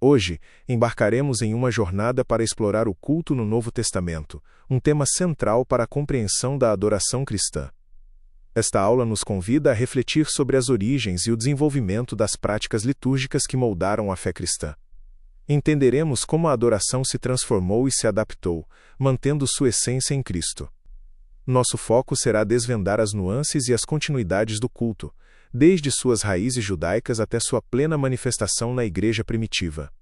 Hoje, embarcaremos em uma jornada para explorar o culto no Novo Testamento, um tema central para a compreensão da adoração cristã. Esta aula nos convida a refletir sobre as origens e o desenvolvimento das práticas litúrgicas que moldaram a fé cristã. Entenderemos como a adoração se transformou e se adaptou, mantendo sua essência em Cristo. Nosso foco será desvendar as nuances e as continuidades do culto, desde suas raízes judaicas até sua plena manifestação na Igreja primitiva.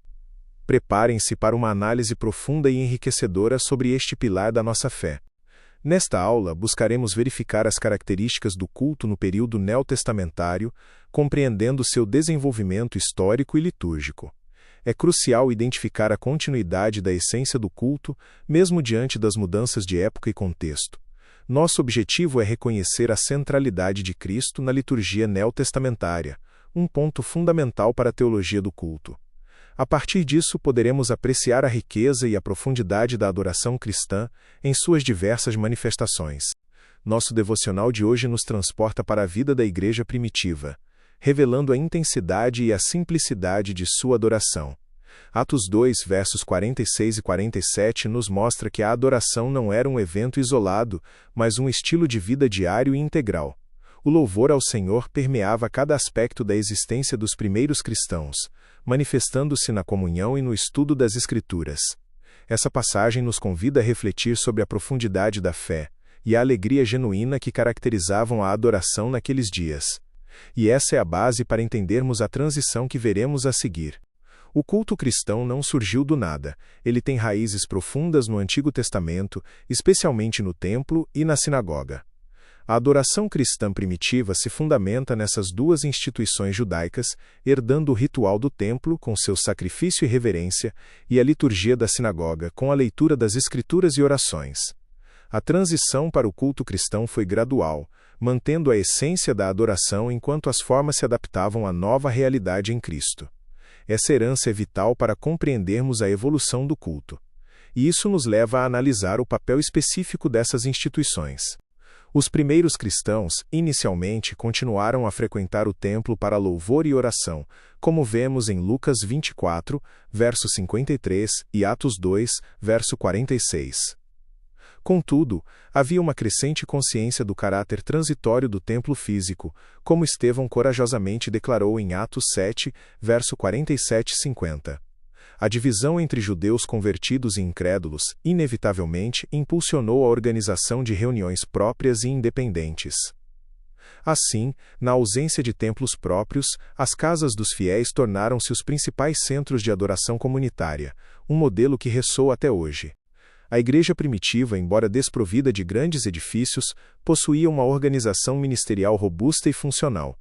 Preparem-se para uma análise profunda e enriquecedora sobre este pilar da nossa fé. Nesta aula, buscaremos verificar as características do culto no período neotestamentário, compreendendo seu desenvolvimento histórico e litúrgico. É crucial identificar a continuidade da essência do culto, mesmo diante das mudanças de época e contexto. Nosso objetivo é reconhecer a centralidade de Cristo na liturgia neotestamentária, um ponto fundamental para a teologia do culto. A partir disso, poderemos apreciar a riqueza e a profundidade da adoração cristã em suas diversas manifestações. Nosso devocional de hoje nos transporta para a vida da Igreja primitiva, revelando a intensidade e a simplicidade de sua adoração. Atos 2, versos 46 e 47 nos mostra que a adoração não era um evento isolado, mas um estilo de vida diário e integral. O louvor ao Senhor permeava cada aspecto da existência dos primeiros cristãos, manifestando-se na comunhão e no estudo das Escrituras. Essa passagem nos convida a refletir sobre a profundidade da fé e a alegria genuína que caracterizavam a adoração naqueles dias. E essa é a base para entendermos a transição que veremos a seguir. O culto cristão não surgiu do nada, ele tem raízes profundas no Antigo Testamento, especialmente no templo e na sinagoga. A adoração cristã primitiva se fundamenta nessas duas instituições judaicas, herdando o ritual do templo, com seu sacrifício e reverência, e a liturgia da sinagoga, com a leitura das Escrituras e orações. A transição para o culto cristão foi gradual, mantendo a essência da adoração enquanto as formas se adaptavam à nova realidade em Cristo. Essa herança é vital para compreendermos a evolução do culto. E isso nos leva a analisar o papel específico dessas instituições. Os primeiros cristãos, inicialmente, continuaram a frequentar o templo para louvor e oração, como vemos em Lucas 24, verso 53, e Atos 2, verso 46. Contudo, havia uma crescente consciência do caráter transitório do templo físico, como Estevão corajosamente declarou em Atos 7, verso 47 e 50. A divisão entre judeus convertidos e incrédulos, inevitavelmente, impulsionou a organização de reuniões próprias e independentes. Assim, na ausência de templos próprios, as casas dos fiéis tornaram-se os principais centros de adoração comunitária, um modelo que ressoa até hoje. A igreja primitiva, embora desprovida de grandes edifícios, possuía uma organização ministerial robusta e funcional.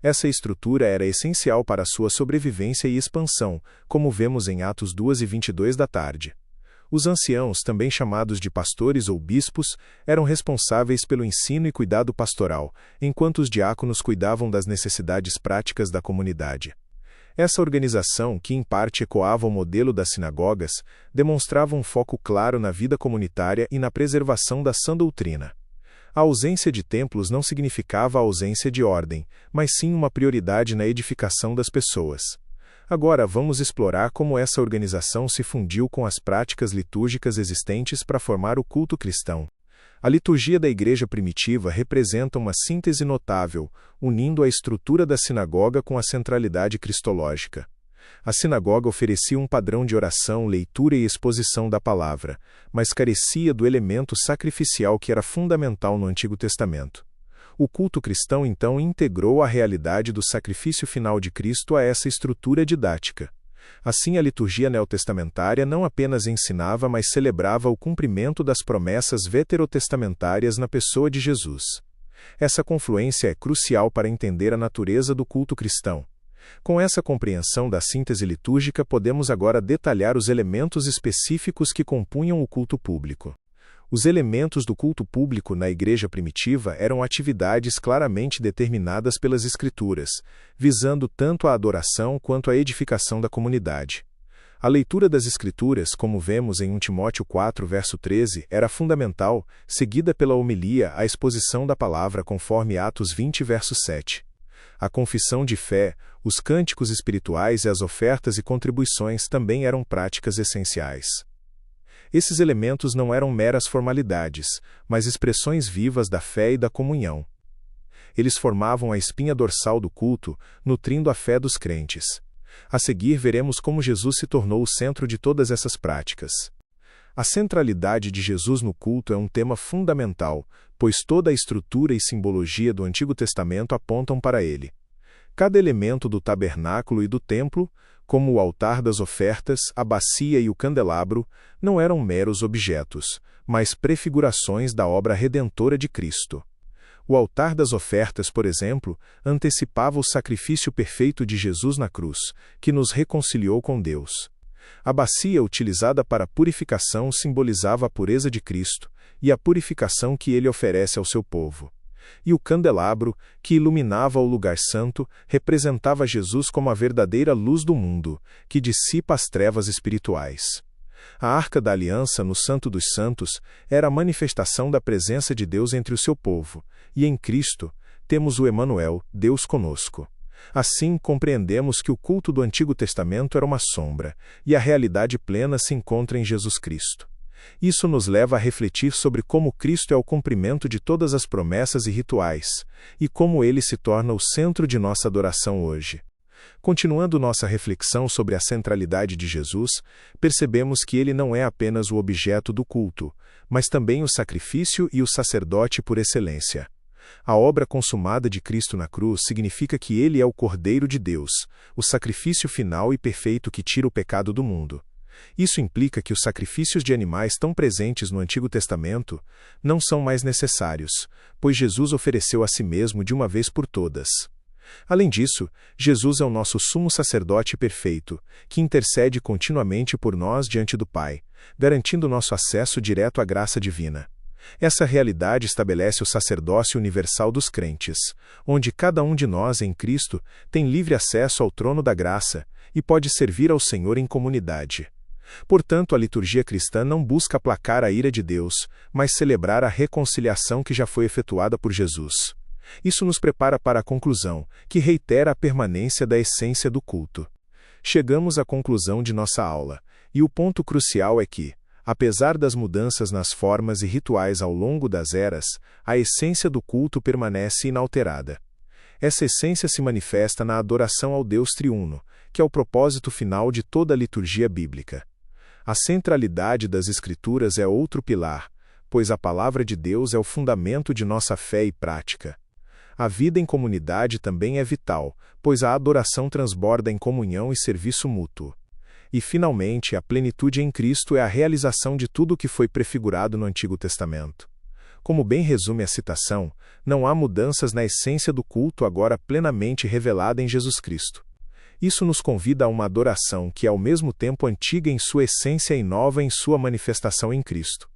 Essa estrutura era essencial para sua sobrevivência e expansão, como vemos em Atos 2 e 22 da tarde. Os anciãos, também chamados de pastores ou bispos, eram responsáveis pelo ensino e cuidado pastoral, enquanto os diáconos cuidavam das necessidades práticas da comunidade. Essa organização, que em parte ecoava o modelo das sinagogas, demonstrava um foco claro na vida comunitária e na preservação da sã doutrina. A ausência de templos não significava a ausência de ordem, mas sim uma prioridade na edificação das pessoas. Agora vamos explorar como essa organização se fundiu com as práticas litúrgicas existentes para formar o culto cristão. A liturgia da igreja primitiva representa uma síntese notável, unindo a estrutura da sinagoga com a centralidade cristológica. A sinagoga oferecia um padrão de oração, leitura e exposição da palavra, mas carecia do elemento sacrificial que era fundamental no Antigo Testamento. O culto cristão então integrou a realidade do sacrifício final de Cristo a essa estrutura didática. Assim, a liturgia neotestamentária não apenas ensinava, mas celebrava o cumprimento das promessas veterotestamentárias na pessoa de Jesus. Essa confluência é crucial para entender a natureza do culto cristão. Com essa compreensão da síntese litúrgica, podemos agora detalhar os elementos específicos que compunham o culto público. Os elementos do culto público na igreja primitiva eram atividades claramente determinadas pelas Escrituras, visando tanto a adoração quanto a edificação da comunidade. A leitura das Escrituras, como vemos em 1 Timóteo 4, verso 13, era fundamental, seguida pela homilia, a exposição da palavra conforme Atos 20, verso 7. A confissão de fé, os cânticos espirituais e as ofertas e contribuições também eram práticas essenciais. Esses elementos não eram meras formalidades, mas expressões vivas da fé e da comunhão. Eles formavam a espinha dorsal do culto, nutrindo a fé dos crentes. A seguir veremos como Jesus se tornou o centro de todas essas práticas. A centralidade de Jesus no culto é um tema fundamental, pois toda a estrutura e simbologia do Antigo Testamento apontam para ele. Cada elemento do tabernáculo e do templo, como o altar das ofertas, a bacia e o candelabro, não eram meros objetos, mas prefigurações da obra redentora de Cristo. O altar das ofertas, por exemplo, antecipava o sacrifício perfeito de Jesus na cruz, que nos reconciliou com Deus. A bacia utilizada para a purificação simbolizava a pureza de Cristo e a purificação que ele oferece ao seu povo. E o candelabro, que iluminava o lugar santo, representava Jesus como a verdadeira luz do mundo, que dissipa as trevas espirituais. A Arca da Aliança no Santo dos Santos era a manifestação da presença de Deus entre o seu povo, e em Cristo temos o Emanuel, Deus conosco. Assim, compreendemos que o culto do Antigo Testamento era uma sombra, e a realidade plena se encontra em Jesus Cristo. Isso nos leva a refletir sobre como Cristo é o cumprimento de todas as promessas e rituais, e como ele se torna o centro de nossa adoração hoje. Continuando nossa reflexão sobre a centralidade de Jesus, percebemos que ele não é apenas o objeto do culto, mas também o sacrifício e o sacerdote por excelência. A obra consumada de Cristo na cruz significa que ele é o Cordeiro de Deus, o sacrifício final e perfeito que tira o pecado do mundo. Isso implica que os sacrifícios de animais tão presentes no Antigo Testamento não são mais necessários, pois Jesus ofereceu a si mesmo de uma vez por todas. Além disso, Jesus é o nosso sumo sacerdote perfeito, que intercede continuamente por nós diante do Pai, garantindo nosso acesso direto à graça divina. Essa realidade estabelece o sacerdócio universal dos crentes, onde cada um de nós em Cristo tem livre acesso ao trono da graça e pode servir ao Senhor em comunidade. Portanto, a liturgia cristã não busca aplacar a ira de Deus, mas celebrar a reconciliação que já foi efetuada por Jesus. Isso nos prepara para a conclusão, que reitera a permanência da essência do culto. Chegamos à conclusão de nossa aula, e o ponto crucial é que, apesar das mudanças nas formas e rituais ao longo das eras, a essência do culto permanece inalterada. Essa essência se manifesta na adoração ao Deus triuno, que é o propósito final de toda a liturgia bíblica. A centralidade das Escrituras é outro pilar, pois a palavra de Deus é o fundamento de nossa fé e prática. A vida em comunidade também é vital, pois a adoração transborda em comunhão e serviço mútuo. E, finalmente, a plenitude em Cristo é a realização de tudo o que foi prefigurado no Antigo Testamento. Como bem resume a citação, não há mudanças na essência do culto agora plenamente revelada em Jesus Cristo. Isso nos convida a uma adoração que é ao mesmo tempo antiga em sua essência e nova em sua manifestação em Cristo.